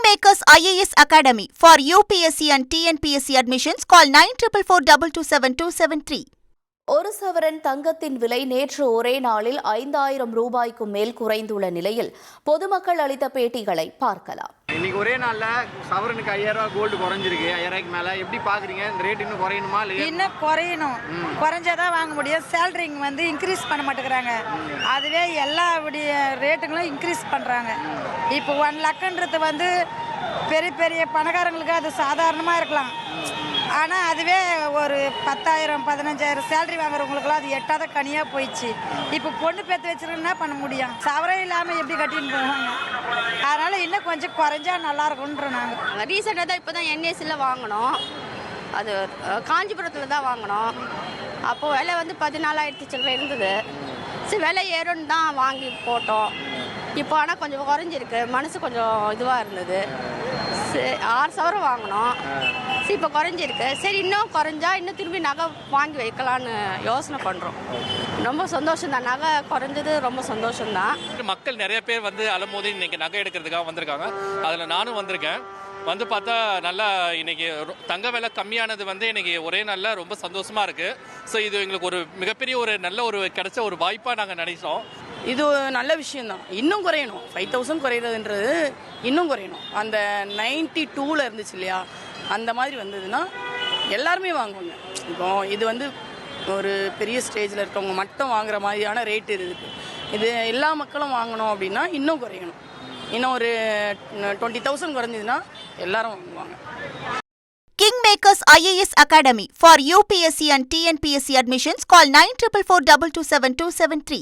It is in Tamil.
Kingmakers IAS Academy for UPSC and TNPSC admissions. Call 9442272273. ஒரு சவரன் தங்கத்தின் விலை நேற்று ஒரே நாளில் 5000 ரூபாய்க்கும் மேல் குறைந்துள்ள நிலையில் பொதுமக்கள் அளித்த பேட்டிகளை பார்க்கலாம். இன்னைக்கு ஒரே நாள்ல சவரனுக்கு 5000 ரூபாய் கோல்டு குறைஞ்சிருக்கு. 5000 ரூபாய்க்கு மேல எப்படி பாக்குறீங்க? இந்த ரேட் இன்னும் குறையணுமா? இன்னும் குறையணும். குறைஞ்சாதான் வாங்க முடியும். சேலரிங் இன்க்ரீஸ் பண்ண மாட்டேங்கிறாங்க. அதுவே எல்லா ரேட்டுங்களும் இன்க்ரீஸ் பண்றாங்க. இப்போ 1 லட்சம்ன்றது பெரிய பெரிய பணக்காரங்களுக்கு அது சாதாரணமா இருக்கலாம். ஆனால் அதுவே ஒரு 10,000 15,000 சேலரி வாங்குறவங்களுக்குலாம் அது எட்டாத கனியாக போயிடுச்சு. இப்போ பொண்ணு பேத்து வச்சுருக்கா என்ன பண்ண முடியும்? சவரம் இல்லாமல் எப்படி கட்டின்னு போவாங்க? அதனால் இன்னும் கொஞ்சம் குறைஞ்சா நல்லா இருக்கும்ன்ற நாங்கள். ரீசெண்டாக தான் இப்போ தான் என்ஏசியில் வாங்கினோம். அது காஞ்சிபுரத்தில் தான் வாங்கினோம். அப்போது விலை 14,000 சில்லறை இருந்தது. சரி விலை ஏறும்னு தான் வாங்கி போட்டோம். இப்போ ஆனால் கொஞ்சம் குறைஞ்சிருக்கு. மனசு கொஞ்சம் இதுவாக இருந்தது. 6 சவரம் வாங்கினோம். சரி இப்போ குறைஞ்சிருக்கு. சரி இன்னும் குறைஞ்சா இன்னும் திரும்பி நகை வாங்கி வைக்கலான்னு யோசனை பண்ணுறோம். ரொம்ப சந்தோஷம் தான். நகை குறைஞ்சது ரொம்ப சந்தோஷம்தான். மக்கள் நிறைய பேர் அலமோதி இன்னைக்கு நகை எடுக்கிறதுக்காக வந்திருக்காங்க. அதில் நானும் வந்திருக்கேன். பார்த்தா நல்லா இன்னைக்கு தங்க விலை கம்மியானது இன்னைக்கு ஒரே நாளில் ரொம்ப சந்தோஷமாக இருக்குது. ஸோ இது எங்களுக்கு ஒரு மிகப்பெரிய நல்ல கிடைச்ச ஒரு வாய்ப்பாக நாங்கள் நினைச்சோம். இது நல்ல விஷயம்தான். இன்னும் குறையணும். 5000 குறையிறதுன்றது இன்னும் குறையணும். அந்த 92ல் இருந்துச்சு இல்லையா, அந்த மாதிரி வந்ததுன்னா எல்லாருமே வாங்குவாங்க. இப்போ இது ஒரு பெரிய ஸ்டேஜில் இருக்கவங்க மட்டும் வாங்குற மாதிரியான ரேட்டு இருக்குது. இது எல்லா மக்களும் வாங்கணும் அப்படின்னா இன்னும் குறையணும். இன்னும் ஒரு 20,000 குறைஞ்சதுன்னா எல்லாரும் வாங்குவாங்க. Kingmakers IAS Academy for UPSC and TNPSC admissions. Call 9442272273.